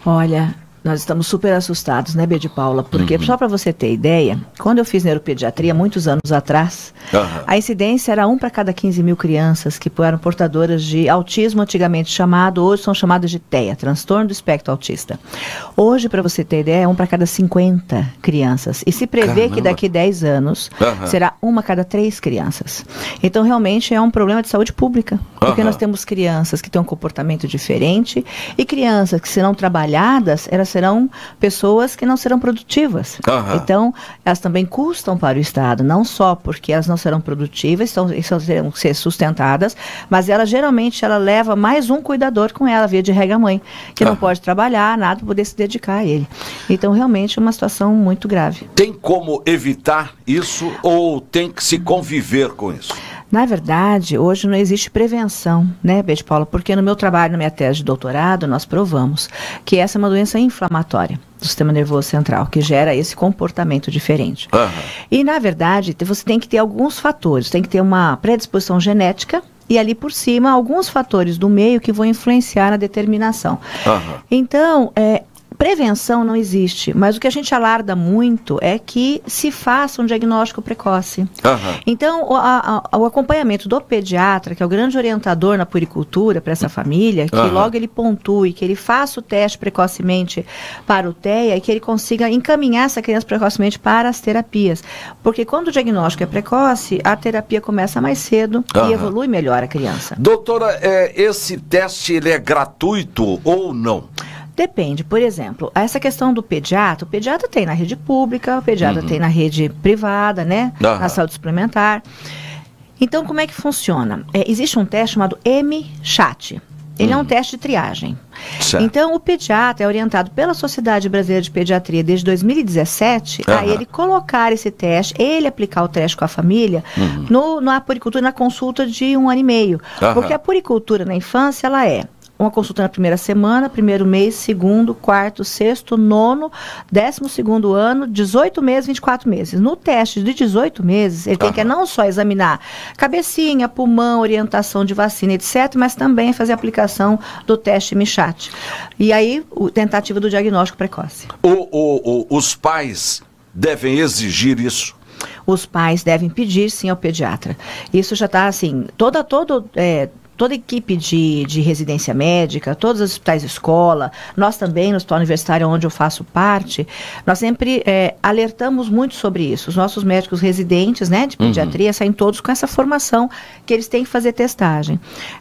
Olha, nós estamos super assustados, né, Bede Paula? Porque, só para você ter ideia, quando eu fiz neuropediatria, muitos anos atrás, a incidência era 1 para cada 15 mil crianças que eram portadoras de autismo, antigamente chamado, hoje são chamadas de TEA, transtorno do espectro autista. Hoje, para você ter ideia, é 1 para cada 50 crianças. E se prevê que daqui 10 anos será 1 a cada 3 crianças. Então, realmente, é um problema de saúde pública. Porque nós temos crianças que têm um comportamento diferente e crianças que, se não trabalhadas, elas serão pessoas que não serão produtivas. Então, elas também custam para o Estado, não só porque elas não serão produtivas, terão que ser sustentadas, mas ela geralmente leva mais um cuidador com ela, via de regra mãe, que não pode trabalhar, nada, para poder se dedicar a ele. Então, realmente, é uma situação muito grave. Tem como evitar isso ou tem que se conviver com isso? Na verdade, hoje não existe prevenção, né, Bede Paula? Porque no meu trabalho, na minha tese de doutorado, nós provamos que essa é uma doença inflamatória do sistema nervoso central, que gera esse comportamento diferente. E, na verdade, você tem que ter alguns fatores. Tem que ter uma predisposição genética e, ali por cima, alguns fatores do meio que vão influenciar na determinação. Então, prevenção não existe, mas o que a gente alarda muito é que se faça um diagnóstico precoce. Então, o acompanhamento do pediatra, que é o grande orientador na puericultura para essa família, que logo ele pontue, que ele faça o teste precocemente para o TEA e que ele consiga encaminhar essa criança precocemente para as terapias. Porque quando o diagnóstico é precoce, a terapia começa mais cedo e evolui melhor a criança. Doutora, esse teste ele é gratuito ou não? Depende, por exemplo, essa questão do pediatra, o pediatra tem na rede pública, o pediatra tem na rede privada, né, na saúde suplementar. Então, como é que funciona? Existe um teste chamado M-Chat. Ele é um teste de triagem. Então, o pediatra é orientado pela Sociedade Brasileira de Pediatria desde 2017 a ele colocar esse teste, ele aplicar o teste com a família na puericultura, na consulta de 1 ano e meio. Porque a puericultura na infância, ela é uma consulta na primeira semana, primeiro mês, segundo, quarto, sexto, nono, 12º ano, 18 meses, 24 meses. No teste de 18 meses, ele tem que não só examinar cabecinha, pulmão, orientação de vacina, etc., mas também fazer a aplicação do teste M-Chat. E aí, tentativa do diagnóstico precoce. Os pais devem exigir isso? Os pais devem pedir, sim, ao pediatra. Isso já está, assim, toda a equipe de residência médica, todos os hospitais de escola, nós também, no Hospital Universitário, onde eu faço parte, nós sempre alertamos muito sobre isso. Os nossos médicos residentes, né, de pediatria, saem todos com essa formação que eles têm que fazer testagem.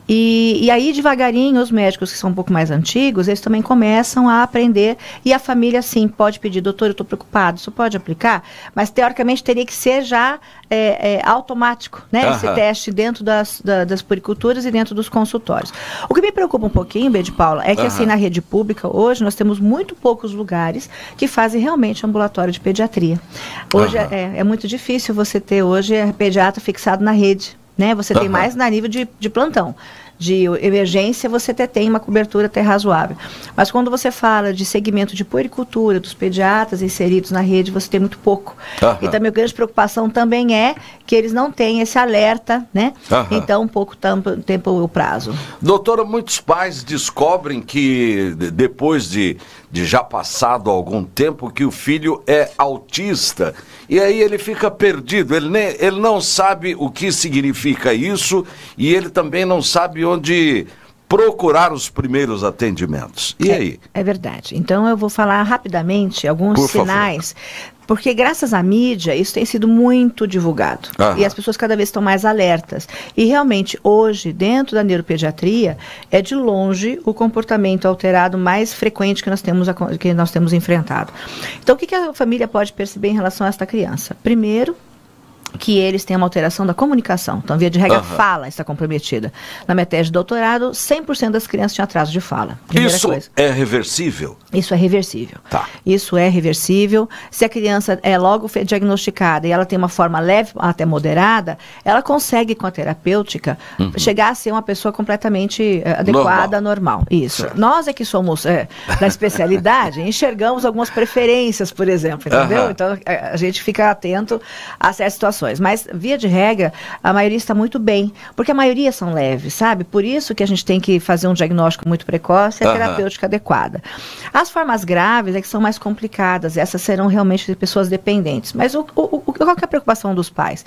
E aí, devagarinho, os médicos que são um pouco mais antigos, eles também começam a aprender, e a família, sim, pode pedir, doutor, eu estou preocupado, isso pode aplicar? Mas, teoricamente, teria que ser já automático, né, esse teste dentro das puericulturas e dentro dos consultórios. O que me preocupa um pouquinho, Bede Paula, é que assim, na rede pública, hoje, nós temos muito poucos lugares que fazem realmente ambulatório de pediatria. Hoje é muito difícil você ter hoje pediatra fixado na rede, né? Você tem mais na nível de plantão. De emergência, você até tem uma cobertura até razoável. Mas quando você fala de segmento de puericultura, dos pediatras inseridos na rede, você tem muito pouco. Então, a minha grande preocupação também é que eles não têm esse alerta, né? Então, pouco tempo o prazo. Doutora, muitos pais descobrem que, depois de já passado algum tempo, que o filho é autista. E aí ele fica perdido, ele não sabe o que significa isso e ele também não sabe onde procurar os primeiros atendimentos. E aí? É verdade. Então eu vou falar rapidamente alguns sinais, porque graças à mídia isso tem sido muito divulgado. E as pessoas cada vez estão mais alertas. E realmente hoje, dentro da neuropediatria, é de longe o comportamento alterado mais frequente que nós temos enfrentado. Então o que a família pode perceber em relação a esta criança? Primeiro, que eles têm uma alteração da comunicação. Então, via de regra, fala está comprometida. Na minha tese de doutorado, 100% das crianças tinham atraso de fala. Isso é reversível? Isso é reversível. Isso é reversível. Se a criança é logo diagnosticada e ela tem uma forma leve até moderada, ela consegue, com a terapêutica, chegar a ser uma pessoa completamente adequada, normal. Isso. Certo. Nós é que somos da especialidade, enxergamos algumas preferências, por exemplo, entendeu? Então, a gente fica atento a certas situações. situações, mas via de regra, a maioria está muito bem, porque a maioria são leves, sabe? Por isso que a gente tem que fazer um diagnóstico muito precoce e a terapêutica adequada. As formas graves é que são mais complicadas, essas serão realmente de pessoas dependentes. Mas qual que é a preocupação dos pais?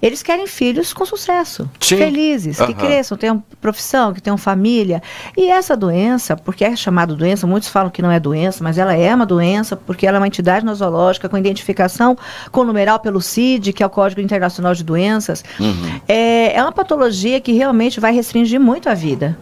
Eles querem filhos com sucesso, felizes, que cresçam, tenham profissão, que tenham família. E essa doença, porque é chamada doença, muitos falam que não é doença, mas ela é uma doença, porque ela é uma entidade nosológica com identificação com numeral pelo CID, que é o Código Internacional de Doenças. É uma patologia que realmente vai restringir muito a vida.